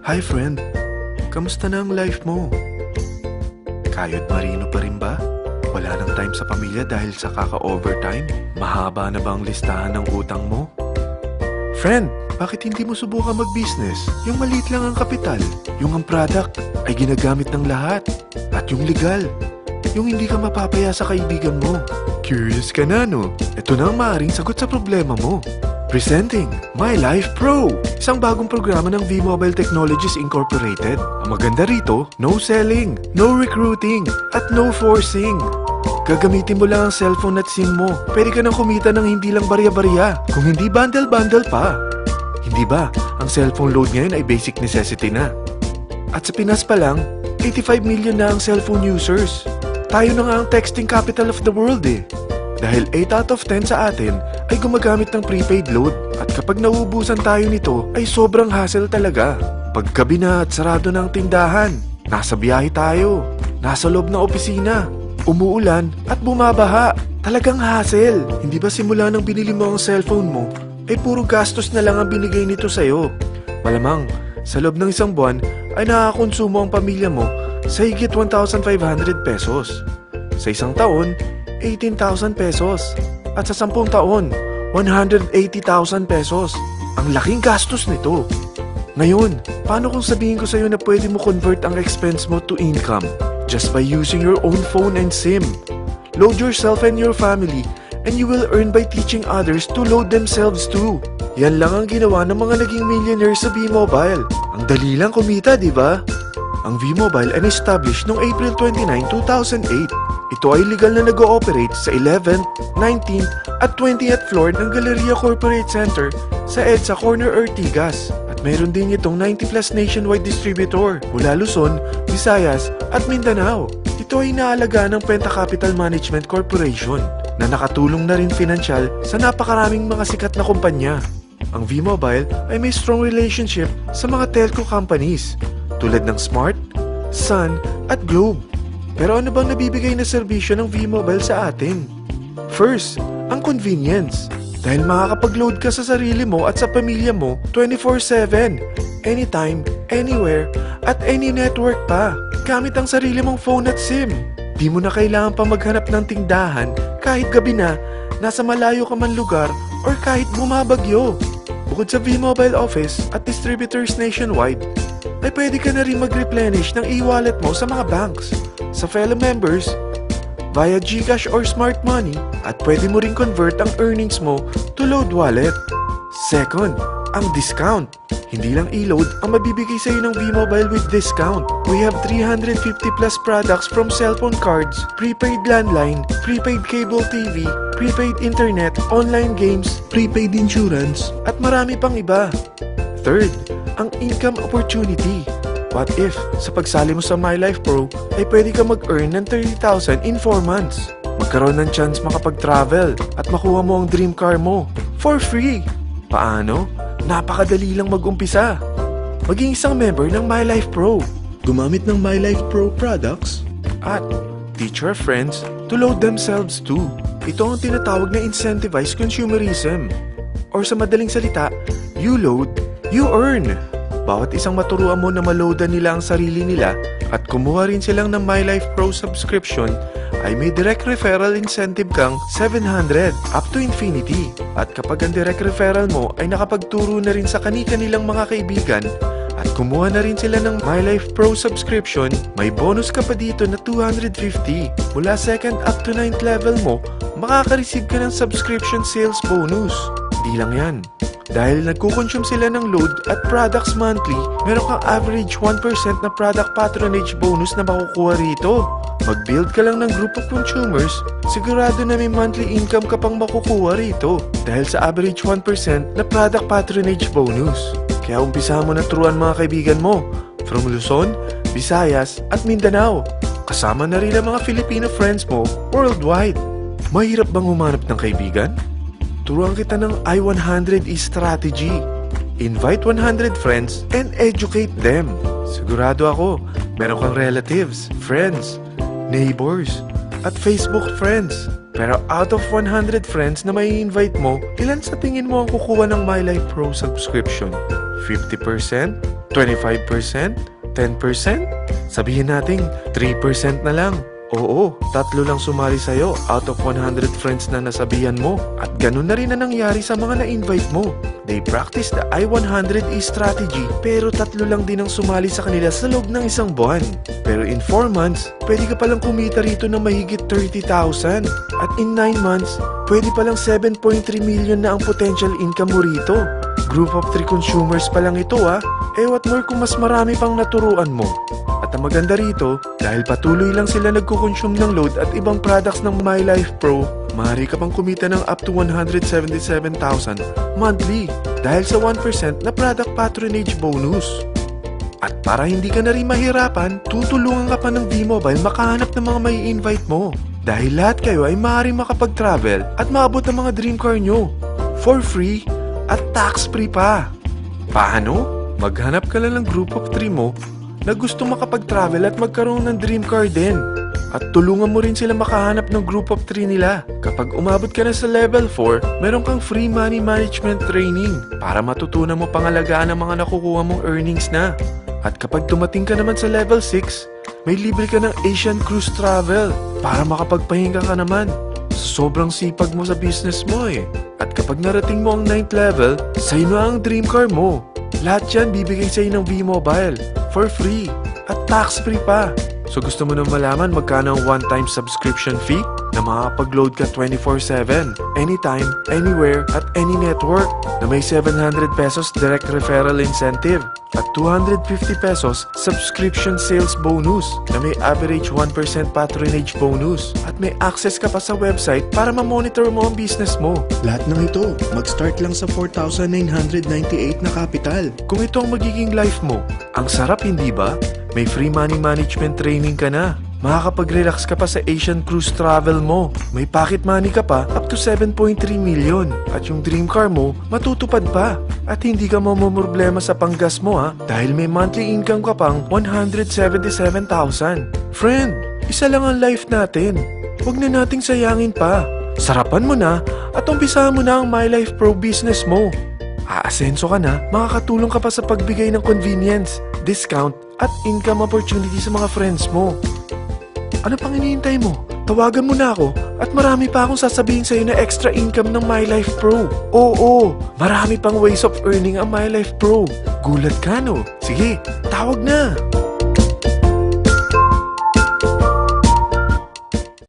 Hi friend, kamusta na ang life mo? Kayod marino pa rin ba? Wala nang time sa pamilya dahil sa kaka-overtime? Mahaba na ba ang listahan ng utang mo? Friend, bakit hindi mo subukan mag-business? Yung maliit lang ang kapital, yung ang product ay ginagamit ng lahat, at yung legal, yung hindi ka mapapaya sa kaibigan mo. Curious ka na, no? Ito na ang maaaring sagot sa problema mo. Presenting My Life Pro, isang bagong programa ng V-Mobile Technologies Incorporated. Ang maganda rito, no selling, no recruiting, at no forcing. Gagamitin mo lang ang cellphone at SIM mo. Pwede ka nang kumita ng hindi lang barya-barya, kung hindi bundle-bundle pa. Hindi ba, ang cellphone load ngayon ay basic necessity na. At sa Pinas pa lang, 85 million na ang cellphone users. Tayo na nga ang texting capital of the world eh. Dahil 8 out of 10 sa atin ay gumagamit ng prepaid load. At kapag nauubusan tayo nito ay sobrang hassle talaga. Paggabi na at sarado ng tindahan, nasa biyahe tayo, nasa loob ng opisina, umuulan at bumabaha. Talagang hassle. Hindi ba simula nang binili mo ang cellphone mo ay puro gastos na lang ang binigay nito sa'yo? Malamang sa loob ng isang buwan ay nakakakonsumo ang pamilya mo sa higit 1,500 pesos. Sa isang taon, 18,000 pesos. At sa 10 taon, 180,000 pesos. Ang laking gastos nito. Ngayon, paano kung sabihin ko sa'yo na pwede mo convert ang expense mo to income just by using your own phone and SIM? Load yourself and your family and you will earn by teaching others to load themselves too. Yan lang ang ginawa ng mga naging millionaires sa V-Mobile. Ang dali lang kumita, di ba? Ang V-Mobile ay established noong April 29, 2008. Ito ay legal na nag-ooperate sa 11th, 19th at 20th floor ng Galleria Corporate Center sa EDSA Corner Ortigas. At meron din itong 90 plus nationwide distributor mula Luzon, Visayas at Mindanao. Ito ay inaalagaan ng Penta Capital Management Corporation na nakatulong na rin pinansyal sa napakaraming mga sikat na kumpanya. Ang V-Mobile ay may strong relationship sa mga telco companies tulad ng Smart, Sun at Globe. Pero ano bang nabibigay na serbisyo ng V-Mobile sa atin? First, ang convenience. Dahil makakapag-load ka sa sarili mo at sa pamilya mo 24/7, anytime, anywhere, at any network pa. Gamit ang sarili mong phone at SIM. Di mo na kailangan pa maghanap ng tindahan kahit gabi na, nasa malayo ka man lugar, or kahit bumabagyo. Bukod sa V-Mobile office at distributors nationwide, ay pwede ka na rin mag-replenish ng e-wallet mo sa mga banks, sa fellow members, via GCash or Smart Money, at pwede mo rin convert ang earnings mo to load wallet. Second, ang discount. Hindi lang e-load ang mabibigay sa iyo ng V-Mobile with discount. We have 350 plus products from cellphone cards, prepaid landline, prepaid cable TV, prepaid internet, online games, prepaid insurance, at marami pang iba. Third, ang income opportunity. What if, sa pagsali mo sa My Life Pro, ay pwede ka mag-earn ng 30,000 in 4 months? Magkaroon ng chance makapag-travel at makuha mo ang dream car mo for free. Paano? Napakadali lang mag-umpisa. Maging isang member ng My Life Pro. Gumamit ng My Life Pro products at teach your friends to load themselves too. Ito ang tinatawag na incentivized consumerism. Or sa madaling salita, you load, you earn. Bawat isang maturuan mo na maloadan nila ang sarili nila at kumuha rin silang ng My Life Pro subscription, ay may direct referral incentive kang 700 up to infinity. At kapag ang direct referral mo ay nakapagturo na rin sa kani-kanilang mga kaibigan at kumuha na rin sila ng My Life Pro subscription, may bonus ka pa dito na 250. Mula 2nd up to 9th level mo, makaka-receive ka ng subscription sales bonus. Di lang yan. Dahil nagkukonsume sila ng load at products monthly, meron kang average 1% na product patronage bonus na makukuha rito. Mag-build ka lang ng group of consumers, sigurado na may monthly income ka pang makukuha rito dahil sa average 1% na product patronage bonus. Kaya umpisa mo na turuan mga kaibigan mo from Luzon, Visayas at Mindanao. Kasama na rin ang mga Filipino friends mo worldwide. Mahirap bang humanap ng kaibigan? Turuan kita ng I-100 strategy. Invite 100 friends and educate them. Sigurado ako, meron kang relatives, friends, neighbors, at Facebook friends. Pero out of 100 friends na may invite mo, ilan sa tingin mo ang kukuha ng My Life Pro subscription? 50%? 25%? 10%? Sabihin natin 3% na lang. Oo, 3 lang sumali sa'yo out of 100 friends na nasabihan mo. At ganun na rin na nangyari sa mga na-invite mo. They practice the I-100E strategy pero 3 lang din ang sumali sa kanila sa loob ng isang buwan. Pero in 4 months, pwede ka palang kumita rito ng mahigit 30,000. At in 9 months, pwede palang 7.3 million na ang potential income mo rito. Group of 3 consumers pa lang ito Eh what more kung mas marami pang naturuan mo. At ang maganda rito, dahil patuloy lang sila nagko-consume ng load at ibang products ng My Life Pro, maaari ka pang kumita ng up to 177,000 monthly dahil sa 1% na product patronage bonus. At para hindi ka na rin mahirapan, tutulungan ka pa ng D-Mobile makahanap ng mga may invite mo. Dahil lahat kayo ay maaari makapag-travel at maabot ng mga dream car nyo for free at tax-free pa. Paano? Maghanap ka lang ng group of 3 mo na gusto makapag-travel at magkaroon ng dream car din. At tulungan mo rin sila makahanap ng group of 3 nila. Kapag umabot ka na sa level 4, meron kang free money management training para matutunan mo pangalagaan ang mga nakukuha mong earnings na. At kapag dumating ka naman sa level 6, may libre ka ng Asian Cruise Travel para makapagpahinga ka naman. Sobrang sipag mo sa business mo At kapag narating mo ang 9th level, sa'yo na ang dream car mo. Lahat yan bibigay sa'yo ng V-Mobile for free at tax-free pa. So gusto mo na malaman magkano ang one-time subscription fee na makakapag-load ka 24/7, anytime, anywhere, at any network na may 700 pesos direct referral incentive at 250 pesos subscription sales bonus na may average 1% patronage bonus at may access ka pa sa website para ma-monitor mo ang business mo. Lahat ng ito, mag-start lang sa 4,998 na capital. Kung ito ang magiging life mo, ang sarap hindi ba? May free money management training ka na. Makakapag-relax ka pa sa Asian Cruise Travel mo. May pocket money ka pa up to 7.3 million. At yung dream car mo, matutupad pa. At hindi ka mamumroblema sa panggas mo dahil may monthly income ka pang 177,000. Friend, isa lang ang life natin. Huwag na nating sayangin pa. Sarapan mo na at umpisahan mo na ang My Life Pro business mo. Aasenso ka na, makakatulong ka pa sa pagbigay ng convenience, discount, at income opportunity sa mga friends mo. Ano pang hinihintay mo? Tawagan mo na ako at marami pa akong sasabihin sa'yo na extra income ng My Life Pro. Oo, marami pang ways of earning ang My Life Pro. Gulat ka no? Sige, tawag na!